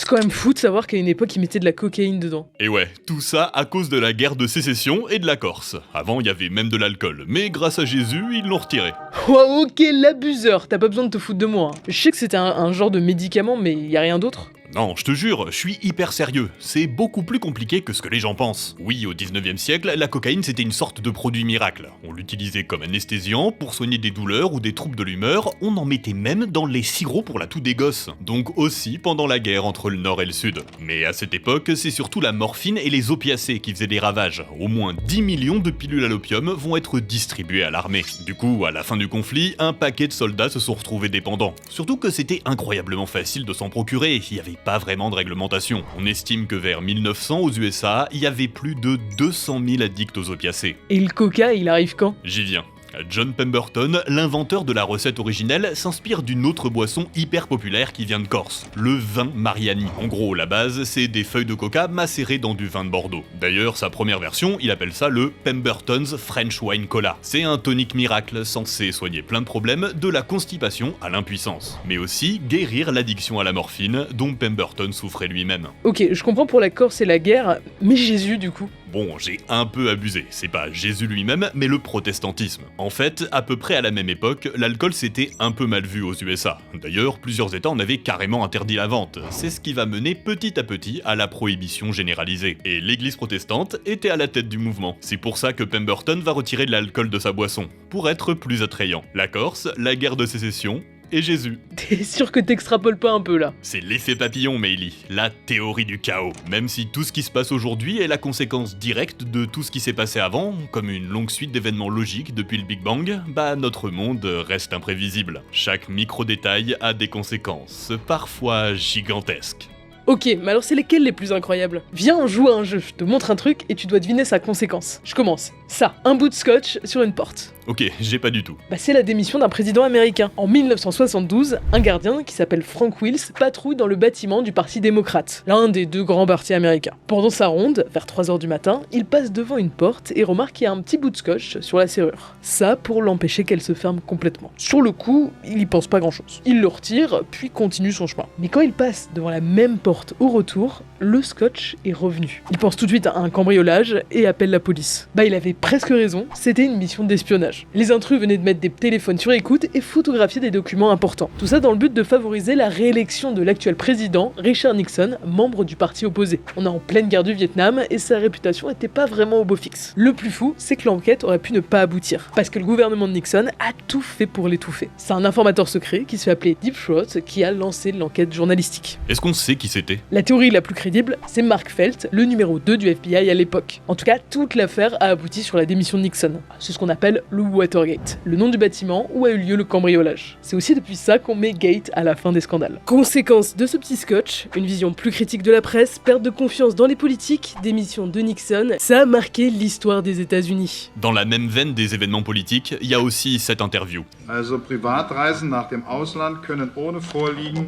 C'est quand même fou de savoir qu'à une époque, ils mettaient de la cocaïne dedans. Et ouais, tout ça à cause de la guerre de sécession et de la Corse. Avant, il y avait même de l'alcool, mais grâce à Jésus, ils l'ont retiré. Oh, ok, l'abuseur, t'as pas besoin de te foutre de moi. Hein. Je sais que c'était un genre de médicament, mais y a rien d'autre. Non, je te jure, je suis hyper sérieux. C'est beaucoup plus compliqué que ce que les gens pensent. Oui, au 19e siècle, la cocaïne c'était une sorte de produit miracle. On l'utilisait comme anesthésiant, pour soigner des douleurs ou des troubles de l'humeur, on en mettait même dans les sirops pour la toux des gosses. Donc aussi pendant la guerre entre le nord et le sud. Mais à cette époque, c'est surtout la morphine et les opiacés qui faisaient des ravages. Au moins 10 millions de pilules à l'opium vont être distribuées à l'armée. Du coup, à la fin du conflit, un paquet de soldats se sont retrouvés dépendants. Surtout que c'était incroyablement facile de s'en procurer, il y avait pas vraiment de réglementation. On estime que vers 1900 aux USA, il y avait plus de 200 000 addicts aux opiacés. Et le coca, il arrive quand? J'y viens. John Pemberton, l'inventeur de la recette originelle, s'inspire d'une autre boisson hyper populaire qui vient de Corse, le vin Mariani. En gros, la base, c'est des feuilles de coca macérées dans du vin de Bordeaux. D'ailleurs, sa première version, il appelle ça le Pemberton's French Wine Cola. C'est un tonique miracle censé soigner plein de problèmes, de la constipation à l'impuissance, mais aussi guérir l'addiction à la morphine dont Pemberton souffrait lui-même. Ok, je comprends pour la Corse et la guerre, mais Jésus du coup. Bon, j'ai un peu abusé, c'est pas Jésus lui-même, mais le protestantisme. En fait, à peu près à la même époque, l'alcool s'était un peu mal vu aux USA. D'ailleurs, plusieurs États en avaient carrément interdit la vente. C'est ce qui va mener petit à petit à la prohibition généralisée. Et l'église protestante était à la tête du mouvement. C'est pour ça que Pemberton va retirer de l'alcool de sa boisson, pour être plus attrayant. La Corse, la guerre de sécession, et Jésus. T'es sûr que t'extrapoles pas un peu là? C'est l'effet papillon, Meili, la théorie du chaos. Même si tout ce qui se passe aujourd'hui est la conséquence directe de tout ce qui s'est passé avant, comme une longue suite d'événements logiques depuis le Big Bang, bah notre monde reste imprévisible. Chaque micro-détail a des conséquences, parfois gigantesques. Ok, mais alors c'est lesquels les plus incroyables? Viens, on joue à un jeu, je te montre un truc et tu dois deviner sa conséquence. Je commence. Ça, un bout de scotch sur une porte. Ok, j'ai pas du tout. Bah c'est la démission d'un président américain. En 1972, un gardien qui s'appelle Frank Wills patrouille dans le bâtiment du Parti démocrate, l'un des deux grands partis américains. Pendant sa ronde, vers 3h du matin, il passe devant une porte et remarque qu'il y a un petit bout de scotch sur la serrure. Ça pour l'empêcher qu'elle se ferme complètement. Sur le coup, il y pense pas grand chose. Il le retire, puis continue son chemin. Mais quand il passe devant la même porte au retour, le scotch est revenu. Il pense tout de suite à un cambriolage et appelle la police. Bah il avait presque raison, c'était une mission d'espionnage. Les intrus venaient de mettre des téléphones sur écoute et photographier des documents importants. Tout ça dans le but de favoriser la réélection de l'actuel président, Richard Nixon, membre du parti opposé. On est en pleine guerre du Vietnam et sa réputation était pas vraiment au beau fixe. Le plus fou, c'est que l'enquête aurait pu ne pas aboutir, parce que le gouvernement de Nixon a tout fait pour l'étouffer. C'est un informateur secret qui se fait appeler Deep Throat qui a lancé l'enquête journalistique. Est-ce qu'on sait qui c'était? La théorie la plus crédible, c'est Mark Felt, le numéro 2 du FBI à l'époque. En tout cas, toute l'affaire a abouti sur la démission de Nixon. C'est ce qu'on appelle le Watergate, le nom du bâtiment où a eu lieu le cambriolage. C'est aussi depuis ça qu'on met Gate à la fin des scandales. Conséquence de ce petit scotch, une vision plus critique de la presse, perte de confiance dans les politiques, démission de Nixon, ça a marqué l'histoire des États-Unis. Dans la même veine des événements politiques, il y a aussi cette interview. Also Privatreisen nach dem Ausland können ohne Vorliegen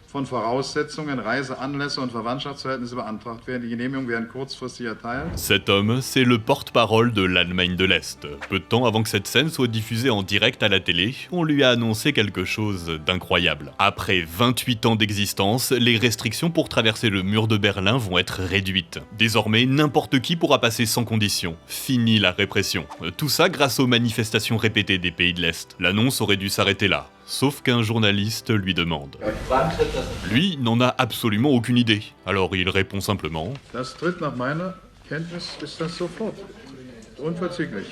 von Voraussetzungen, Reiseanlässe und Verwandtschaftsverhältnisse beantragt werden. Die Genehmigung werden kurzfristig erteilt. Cet homme, c'est le porte-parole de l'Allemagne de l'Est. Peu de temps avant que cette scène soit diffusée en direct à la télé, on lui a annoncé quelque chose d'incroyable. Après 28 ans d'existence, les restrictions pour traverser le mur de Berlin vont être réduites. Désormais, n'importe qui pourra passer sans condition. Fini la répression. Tout ça grâce aux manifestations répétées des pays de l'Est. L'annonce aurait dû s'arrêter là. Sauf qu'un journaliste lui demande. Lui n'en a absolument aucune idée. Alors il répond simplement. Das tritt nach meiner Kenntnis ist das sofort. Unverzüglich.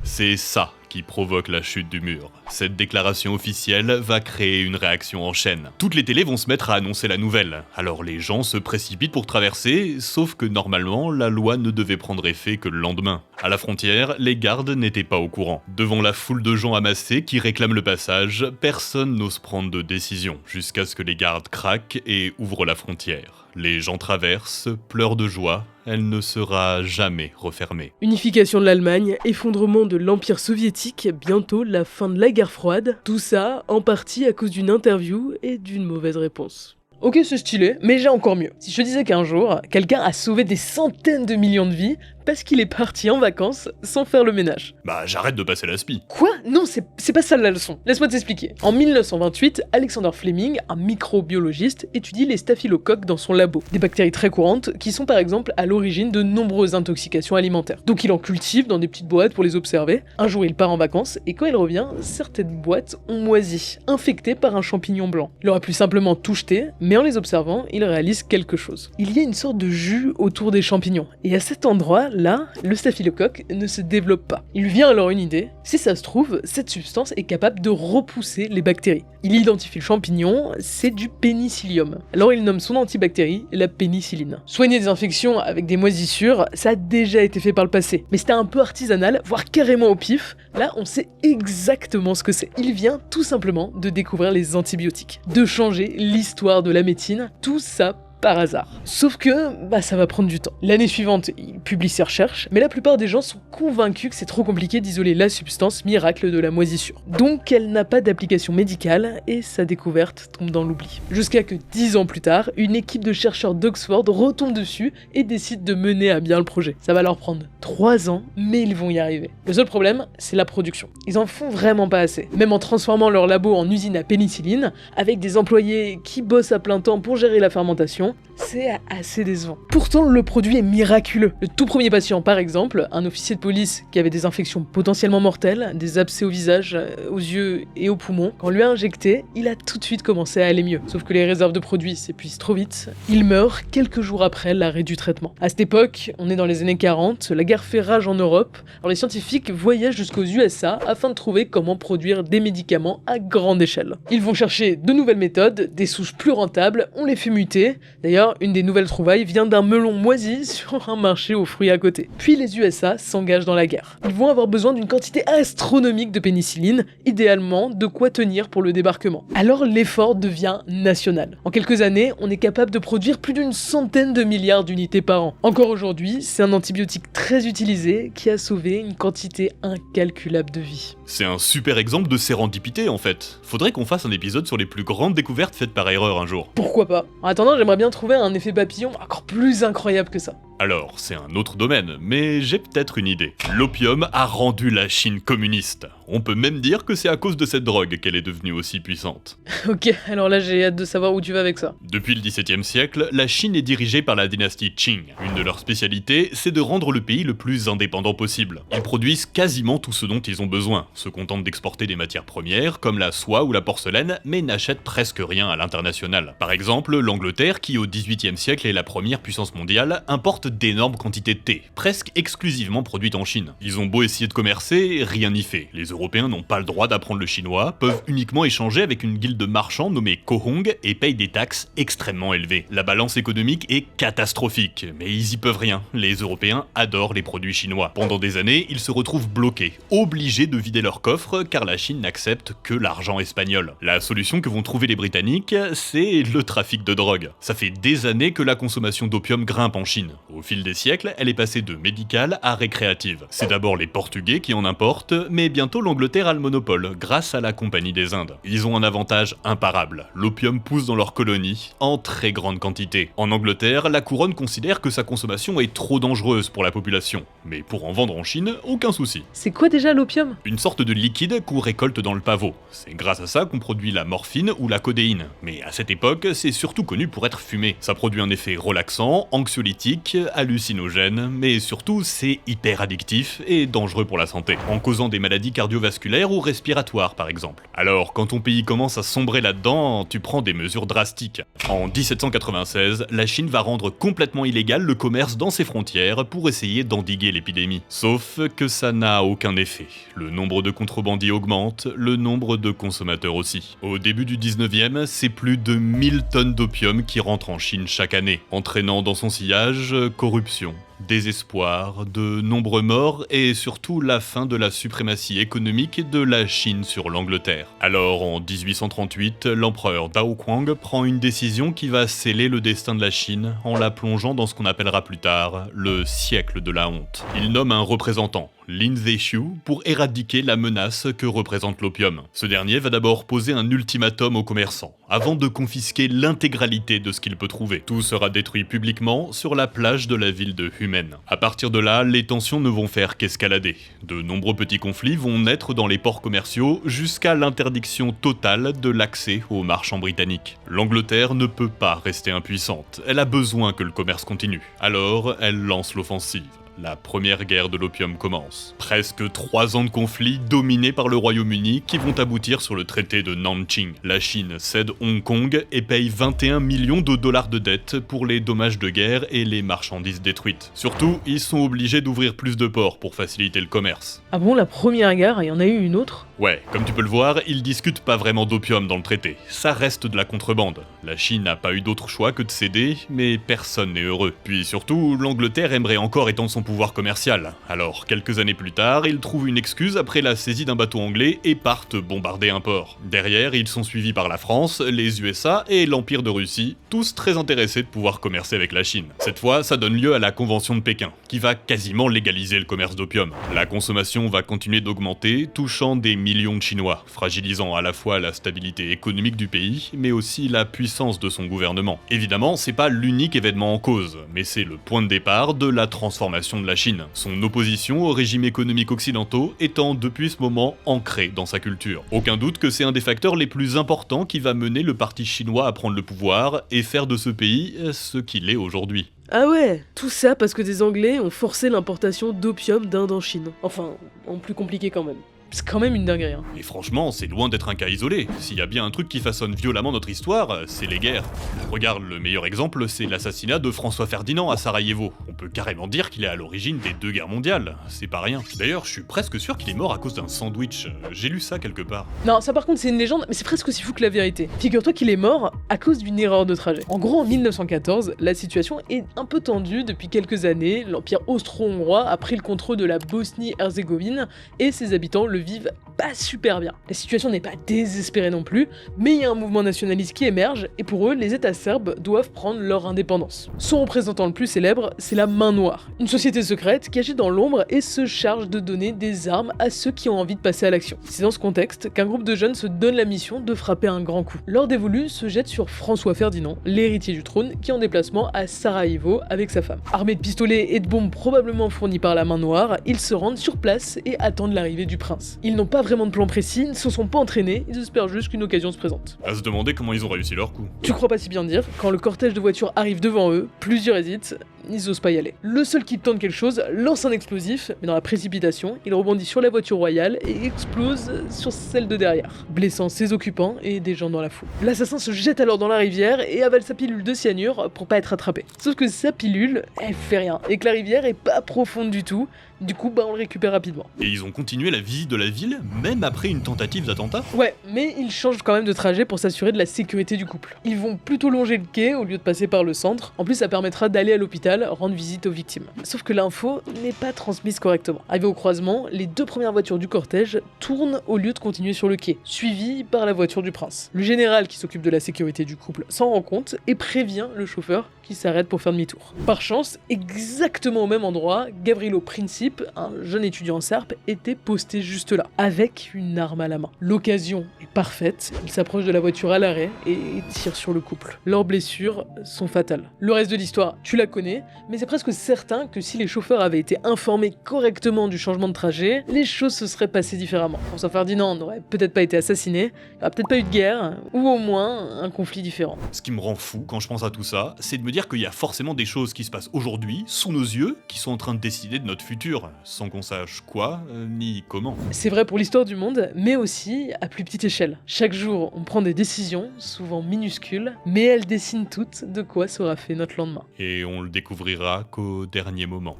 C'est ça qui provoque la chute du mur. Cette déclaration officielle va créer une réaction en chaîne. Toutes les télés vont se mettre à annoncer la nouvelle. Alors les gens se précipitent pour traverser, sauf que normalement, la loi ne devait prendre effet que le lendemain. À la frontière, les gardes n'étaient pas au courant. Devant la foule de gens amassés qui réclament le passage, personne n'ose prendre de décision, jusqu'à ce que les gardes craquent et ouvrent la frontière. Les gens traversent, pleurent de joie, elle ne sera jamais refermée. Unification de l'Allemagne, effondrement de l'Empire soviétique, bientôt la fin de la guerre froide, tout ça en partie à cause d'une interview et d'une mauvaise réponse. Ok, c'est stylé, mais j'ai encore mieux. Si je te disais qu'un jour, quelqu'un a sauvé des centaines de millions de vies, parce qu'il est parti en vacances sans faire le ménage. Bah j'arrête de passer l'aspi. Quoi? Non, c'est pas ça la leçon. Laisse-moi t'expliquer. En 1928, Alexander Fleming, un microbiologiste, étudie les staphylocoques dans son labo. Des bactéries très courantes qui sont par exemple à l'origine de nombreuses intoxications alimentaires. Donc il en cultive dans des petites boîtes pour les observer. Un jour il part en vacances et quand il revient, certaines boîtes ont moisi, infectées par un champignon blanc. Il aurait pu simplement tout jeter, mais en les observant, il réalise quelque chose. Il y a une sorte de jus autour des champignons. Et à cet endroit-là, le staphylocoque ne se développe pas. Il lui vient alors une idée. Si ça se trouve, cette substance est capable de repousser les bactéries. Il identifie le champignon, c'est du pénicillium. Alors il nomme son antibactérie la pénicilline. Soigner des infections avec des moisissures, ça a déjà été fait par le passé. Mais c'était un peu artisanal, voire carrément au pif. Là, on sait exactement ce que c'est. Il vient tout simplement de découvrir les antibiotiques, de changer l'histoire de la médecine, tout ça par hasard. Sauf que, ça va prendre du temps. L'année suivante, il publie ses recherches, mais la plupart des gens sont convaincus que c'est trop compliqué d'isoler la substance miracle de la moisissure. Donc elle n'a pas d'application médicale et sa découverte tombe dans l'oubli. Jusqu'à que 10 ans plus tard, une équipe de chercheurs d'Oxford retombe dessus et décide de mener à bien le projet. Ça va leur prendre 3 ans, mais ils vont y arriver. Le seul problème, c'est la production. Ils en font vraiment pas assez. Même en transformant leur labo en usine à pénicilline, avec des employés qui bossent à plein temps pour gérer la fermentation, c'est assez décevant. Pourtant, le produit est miraculeux. Le tout premier patient, par exemple, un officier de police qui avait des infections potentiellement mortelles, des abcès au visage, aux yeux et aux poumons, quand on lui a injecté, il a tout de suite commencé à aller mieux. Sauf que les réserves de produits s'épuisent trop vite. Il meurt quelques jours après l'arrêt du traitement. À cette époque, on est dans les années 40, la guerre fait rage en Europe, alors les scientifiques voyagent jusqu'aux USA afin de trouver comment produire des médicaments à grande échelle. Ils vont chercher de nouvelles méthodes, des souches plus rentables, on les fait muter. D'ailleurs, une des nouvelles trouvailles vient d'un melon moisi sur un marché aux fruits à côté. Puis les USA s'engagent dans la guerre. Ils vont avoir besoin d'une quantité astronomique de pénicilline, idéalement de quoi tenir pour le débarquement. Alors l'effort devient national. En quelques années, on est capable de produire plus d'une centaine de milliards d'unités par an. Encore aujourd'hui, c'est un antibiotique très utilisé qui a sauvé une quantité incalculable de vies. C'est un super exemple de sérendipité en fait. Faudrait qu'on fasse un épisode sur les plus grandes découvertes faites par erreur un jour. Pourquoi pas? En attendant, j'aimerais bien trouver un effet papillon encore plus incroyable que ça. Alors, c'est un autre domaine, mais j'ai peut-être une idée. L'opium a rendu la Chine communiste. On peut même dire que c'est à cause de cette drogue qu'elle est devenue aussi puissante. Ok, alors là j'ai hâte de savoir où tu vas avec ça. Depuis le XVIIe siècle, la Chine est dirigée par la dynastie Qing. Une de leurs spécialités, c'est de rendre le pays le plus indépendant possible. Ils produisent quasiment tout ce dont ils ont besoin, se contentent d'exporter des matières premières, comme la soie ou la porcelaine, mais n'achètent presque rien à l'international. Par exemple, l'Angleterre, qui au XVIIIe siècle est la première puissance mondiale, importe d'énormes quantités de thé, presque exclusivement produites en Chine. Ils ont beau essayer de commercer, rien n'y fait. Les Européens n'ont pas le droit d'apprendre le chinois, peuvent uniquement échanger avec une guilde de marchands nommée Kohong et payent des taxes extrêmement élevées. La balance économique est catastrophique, mais ils y peuvent rien. Les Européens adorent les produits chinois. Pendant des années, ils se retrouvent bloqués, obligés de vider leurs coffres car la Chine n'accepte que l'argent espagnol. La solution que vont trouver les Britanniques, c'est le trafic de drogue. Ça fait des années que la consommation d'opium grimpe en Chine. Au fil des siècles, elle est passée de médicale à récréative. C'est d'abord les Portugais qui en importent, mais bientôt l'Angleterre a le monopole, grâce à la Compagnie des Indes. Ils ont un avantage imparable. L'opium pousse dans leurs colonies, en très grande quantité. En Angleterre, la couronne considère que sa consommation est trop dangereuse pour la population. Mais pour en vendre en Chine, aucun souci. C'est quoi déjà l'opium? Une sorte de liquide qu'on récolte dans le pavot. C'est grâce à ça qu'on produit la morphine ou la codéine. Mais à cette époque, c'est surtout connu pour être fumé. Ça produit un effet relaxant, anxiolytique, hallucinogène, mais surtout c'est hyper addictif et dangereux pour la santé, en causant des maladies cardiovasculaires ou respiratoires par exemple. Alors quand ton pays commence à sombrer là-dedans, tu prends des mesures drastiques. En 1796, la Chine va rendre complètement illégal le commerce dans ses frontières pour essayer d'endiguer l'épidémie. Sauf que ça n'a aucun effet. Le nombre de contrebandiers augmente, le nombre de consommateurs aussi. Au début du 19e, c'est plus de 1000 tonnes d'opium qui rentrent en Chine chaque année, entraînant dans son sillage corruption, désespoir, de nombreux morts et surtout la fin de la suprématie économique de la Chine sur l'Angleterre. Alors en 1838, l'empereur Dao Quang prend une décision qui va sceller le destin de la Chine en la plongeant dans ce qu'on appellera plus tard le siècle de la honte. Il nomme un représentant, Lin Zexu, pour éradiquer la menace que représente l'opium. Ce dernier va d'abord poser un ultimatum aux commerçants, avant de confisquer l'intégralité de ce qu'il peut trouver. Tout sera détruit publiquement sur la plage de la ville de Humen. À partir de là, les tensions ne vont faire qu'escalader. De nombreux petits conflits vont naître dans les ports commerciaux jusqu'à l'interdiction totale de l'accès aux marchands britanniques. L'Angleterre ne peut pas rester impuissante, elle a besoin que le commerce continue. Alors, elle lance l'offensive. La première guerre de l'opium commence. Presque 3 ans de conflit dominés par le Royaume-Uni qui vont aboutir sur le traité de Nanjing. La Chine cède Hong Kong et paye 21 millions de dollars de dettes pour les dommages de guerre et les marchandises détruites. Surtout, ils sont obligés d'ouvrir plus de ports pour faciliter le commerce. Ah bon, la première guerre, il y en a eu une autre? Ouais, comme tu peux le voir, ils discutent pas vraiment d'opium dans le traité. Ça reste de la contrebande. La Chine n'a pas eu d'autre choix que de céder, mais personne n'est heureux. Puis surtout, l'Angleterre aimerait encore étendre son pouvoir commercial. Alors, quelques années plus tard, ils trouvent une excuse après la saisie d'un bateau anglais et partent bombarder un port. Derrière, ils sont suivis par la France, les USA et l'Empire de Russie, tous très intéressés de pouvoir commercer avec la Chine. Cette fois, ça donne lieu à la Convention de Pékin, qui va quasiment légaliser le commerce d'opium. La consommation va continuer d'augmenter, touchant des millions de Chinois, fragilisant à la fois la stabilité économique du pays, mais aussi la puissance de son gouvernement. Évidemment, c'est pas l'unique événement en cause, mais c'est le point de départ de la transformation de la Chine, son opposition aux régimes économiques occidentaux étant depuis ce moment ancrée dans sa culture. Aucun doute que c'est un des facteurs les plus importants qui va mener le parti chinois à prendre le pouvoir et faire de ce pays ce qu'il est aujourd'hui. Ah ouais, tout ça parce que des Anglais ont forcé l'importation d'opium d'Inde en Chine. Enfin, en plus compliqué quand même. C'est quand même une dinguerie, hein. Et franchement, c'est loin d'être un cas isolé. S'il y a bien un truc qui façonne violemment notre histoire, c'est les guerres. Regarde, le meilleur exemple, c'est l'assassinat de François Ferdinand à Sarajevo. On peut carrément dire qu'il est à l'origine des 2 guerres mondiales. C'est pas rien. D'ailleurs, je suis presque sûr qu'il est mort à cause d'un sandwich. J'ai lu ça quelque part. Non, ça par contre c'est une légende, mais c'est presque aussi fou que la vérité. Figure-toi qu'il est mort à cause d'une erreur de trajet. En gros, en 1914, la situation est un peu tendue depuis quelques années. L'Empire austro-hongrois a pris le contrôle de la Bosnie-Herzégovine et ses habitants le vivent pas super bien. La situation n'est pas désespérée non plus, mais il y a un mouvement nationaliste qui émerge et pour eux, les États serbes doivent prendre leur indépendance. Son représentant le plus célèbre, c'est la Main Noire, une société secrète qui agit dans l'ombre et se charge de donner des armes à ceux qui ont envie de passer à l'action. C'est dans ce contexte qu'un groupe de jeunes se donne la mission de frapper un grand coup. L'heure des voulus se jette sur François Ferdinand, l'héritier du trône, qui est en déplacement à Sarajevo avec sa femme. Armés de pistolets et de bombes probablement fournis par la Main Noire, ils se rendent sur place et attendent l'arrivée du prince. Ils n'ont pas vraiment de plan précis, ils ne se sont pas entraînés, ils espèrent juste qu'une occasion se présente. À se demander comment ils ont réussi leur coup. Tu crois pas si bien dire, quand le cortège de voitures arrive devant eux, plusieurs hésitent, ils osent pas y aller. Le seul qui tente quelque chose lance un explosif, mais dans la précipitation, il rebondit sur la voiture royale et explose sur celle de derrière, blessant ses occupants et des gens dans la foule. L'assassin se jette alors dans la rivière et avale sa pilule de cyanure pour pas être attrapé. Sauf que sa pilule, elle fait rien, et que la rivière est pas profonde du tout, du coup on le récupère rapidement. Et ils ont continué la visite de la ville, même après une tentative d'attentat? Ouais, mais ils changent quand même de trajet pour s'assurer de la sécurité du couple. Ils vont plutôt longer le quai au lieu de passer par le centre. En plus, ça permettra d'aller à l'hôpital rendre visite aux victimes. Sauf que l'info n'est pas transmise correctement. Arrivé au croisement, les 2 premières voitures du cortège tournent au lieu de continuer sur le quai, suivies par la voiture du prince. Le général qui s'occupe de la sécurité du couple s'en rend compte et prévient le chauffeur qui s'arrête pour faire demi-tour. Par chance, exactement au même endroit, Gavrilo Princip, un jeune étudiant serbe, était posté juste là, avec une arme à la main. L'occasion est parfaite, il s'approche de la voiture à l'arrêt et tire sur le couple. Leurs blessures sont fatales. Le reste de l'histoire, tu la connais, mais c'est presque certain que si les chauffeurs avaient été informés correctement du changement de trajet, les choses se seraient passées différemment. François Ferdinand n'aurait peut-être pas été assassiné, il n'y aurait peut-être pas eu de guerre, ou au moins un conflit différent. Ce qui me rend fou quand je pense à tout ça, c'est de me dire qu'il y a forcément des choses qui se passent aujourd'hui, sous nos yeux, qui sont en train de décider de notre futur, sans qu'on sache quoi, ni comment. C'est vrai pour l'histoire du monde, mais aussi à plus petite échelle. Chaque jour, on prend des décisions, souvent minuscules, mais elles dessinent toutes de quoi sera fait notre lendemain. Et on le découvrira qu'au dernier moment.